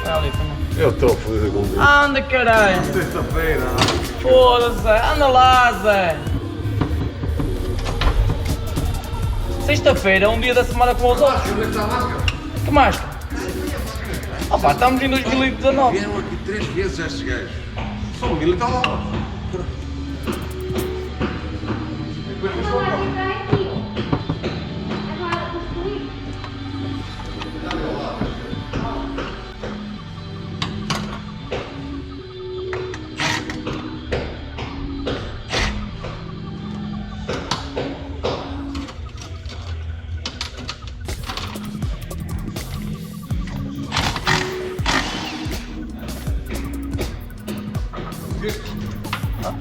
Vai ali também. Eu estou fodido contigo. Anda, caralho. Sexta-feira. Foda-se, Zé. Anda lá, Zé. Sexta-feira é um dia da semana como os outros. Onde é que está a máscara? Que máscara? Opa, estamos em 2019. Vieram aqui 3 vezes estes gajos. Só um está lá.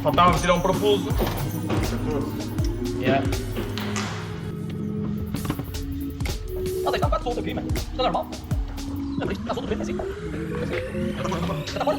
Faltava-me tirar um parafuso. Yeah. Está um bocado solto aqui, mano. Está normal. Está solto bem, assim. Está fora.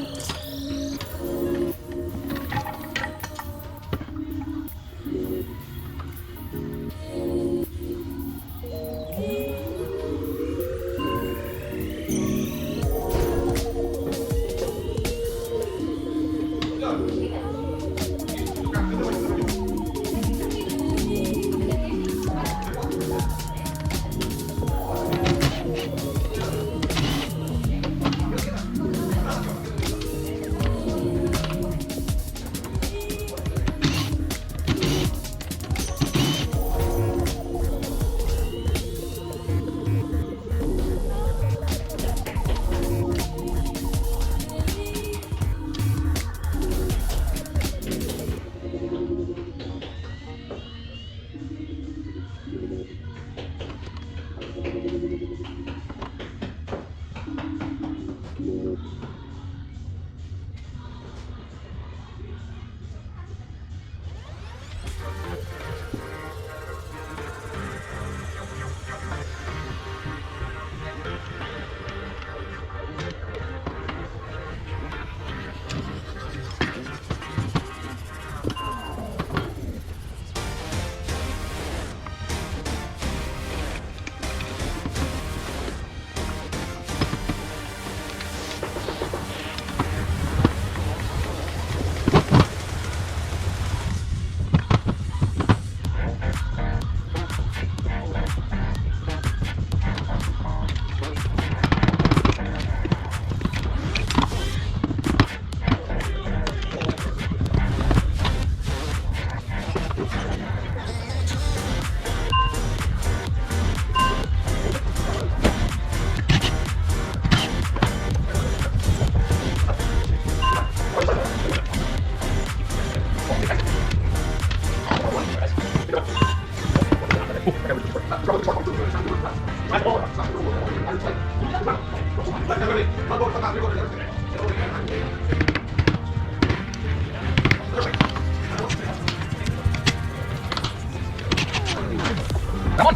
Come on!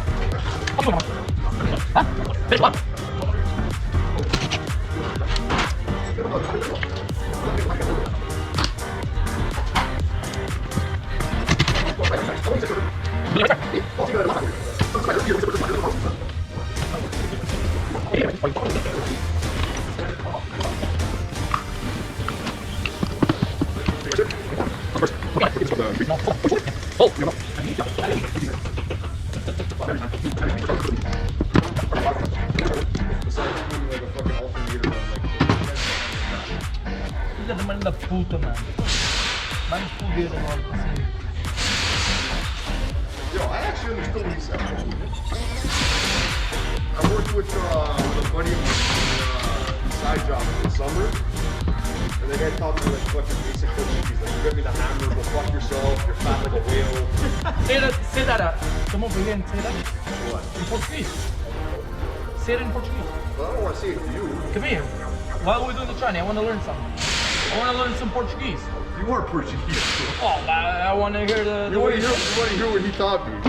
Come on! Huh? This one! Filha da mãe da puta, mano. Vai-me foder agora, assim. Yo, I actually understood what he said. I worked with a buddy of mine side job in the summer, and the guy taught me like fucking basic Portuguese. Like, you give me the hammer, go fuck yourself, you're fat like a whale. Say that. Come over here and say that. What? In Portuguese. Say it in Portuguese. Well, I don't want to say it to you. Come here. While we're doing the tranny, I want to learn something. I want to learn some Portuguese. You are Portuguese. Oh, I want to hear the You want to words. hear what he taught me?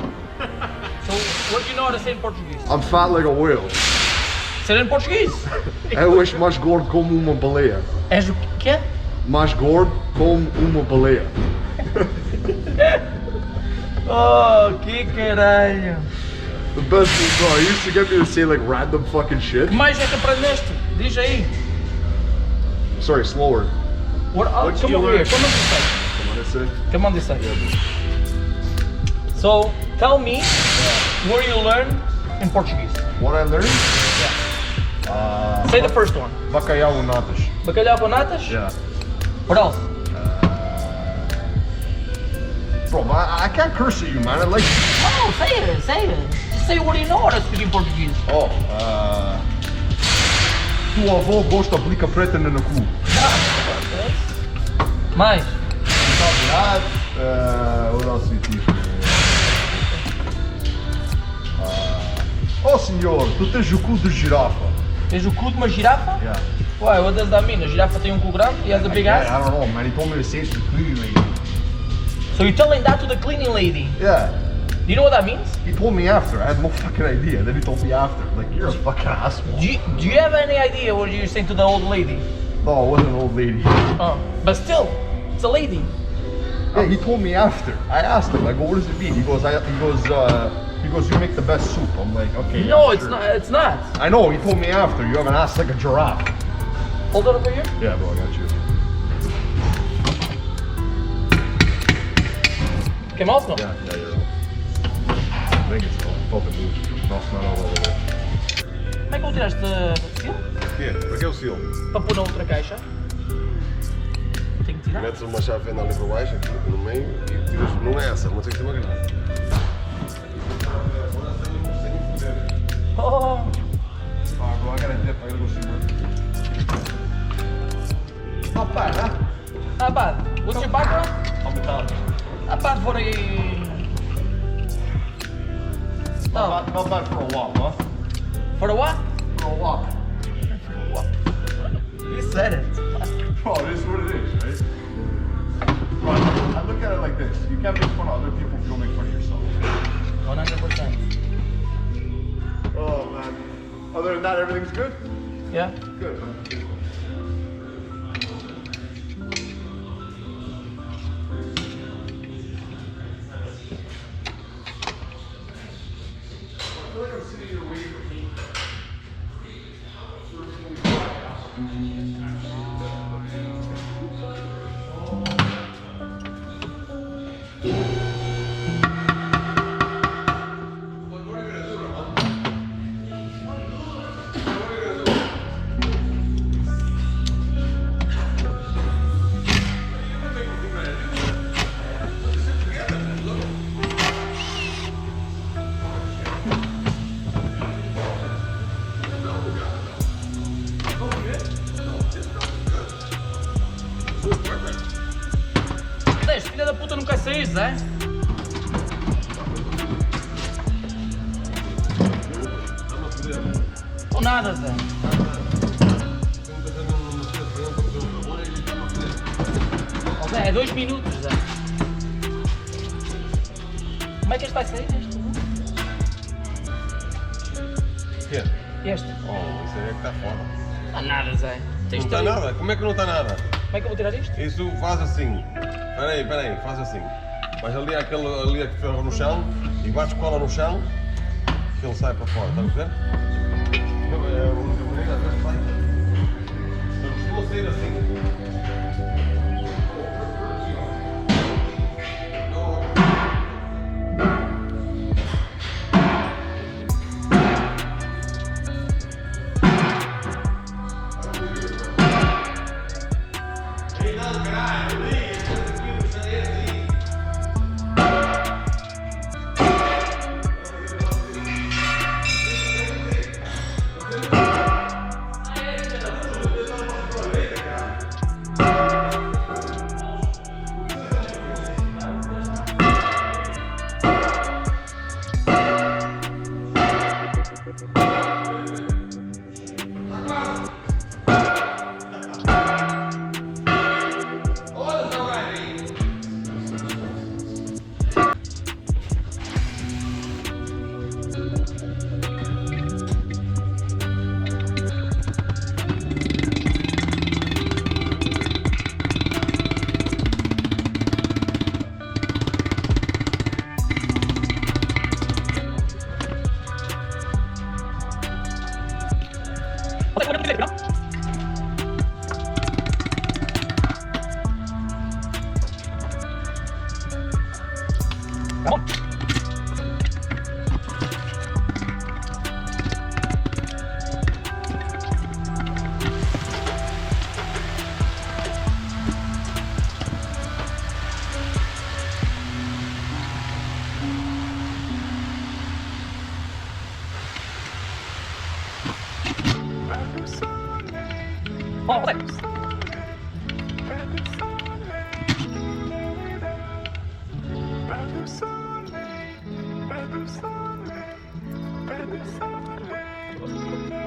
So, what do you know how to say in Portuguese? I'm fat like a whale. Say it in Portuguese. Eu és mais gordo como uma baleia. És o quê? Mais gordo como uma baleia. Oh, que caralho. The best thing, bro, he used to get me to say like random fucking shit. Que mais é que aprendeste? Diz aí. Sorry, slower. What What come you over learn? here. Come on this side. Come on, this side. Come on this side. So tell me where you learn in Portuguese. What I learned? Yeah. Say the first one. Bacalhau natas. Bacalhau com natas? Yeah. What else? Bro, I can't curse at you, man. I like. Oh, say it. Just say what do you know how to speak in Portuguese. Oh, tua avó gosta de blica preta no cu. Mais. What else do you teach me? Oh senhor, tu tens o cu de girafa. Tens o cu de uma girafa? Yeah. Why, what does that mean? A girafa tem um cu grande? He has a big ass? I don't know, man. He told me to say it to the cleaning lady. So you're telling that to the cleaning lady? Yeah. Do you know what that means? He told me after. I had no fucking idea. Then he told me after. Like, you're a fucking asshole. Do you have any idea what you're saying to the old lady? No, it wasn't an old lady. But still, it's a lady. Yeah, he told me after. I asked him. I go, what does it mean? He goes, you make the best soup. I'm like, okay. No, yeah, it's sure. not. It's not. I know. He told me after. You have an ass like a giraffe. Hold it over here. Yeah, bro, I got you. Quem mouse não? Yeah, you're right. I think it's felt the move. No, it's not all over there. Como é que vou tirar este fio? O quê? Para que é o seal? Para pôr na outra caixa. Tenho que tirar. Metes uma chave ali para baixo, aqui no meio, e tiras. Não é essa, não tem que ser uma grande. Oh. Bro, I gotta dip. I gotta go see work. Not bad, huh? Not bad. What's your background? I'm Italian. Not bad for a... Not bad for a walk, huh? For a what? For a walk. You said it. Bro, it is what it is, right? Bro, I look at it like this. You can't make fun of other people if you don't make fun of yourself. 100%. Oh, man. Other than that, everything's good? Yeah? Good. I feel like I'm sitting here waiting for me. Deixa, filha da puta, nunca saís, Zé. Ou nada, Zé. Oh, Zé, é 2 minutos, Zé. Como é que este vai sair? Este? O quê? Este? Oh, isso aí é que está foda. Não há nada, Zé. Não está nada? Como é que não está nada? Como é que eu vou tirar isto? Isso faz assim. Peraí, faz assim. Vais ali àquele ali que ferro no chão e bates cola no chão que ele sai para fora, estás a ver? Costuma sair assim. Oh, what's that?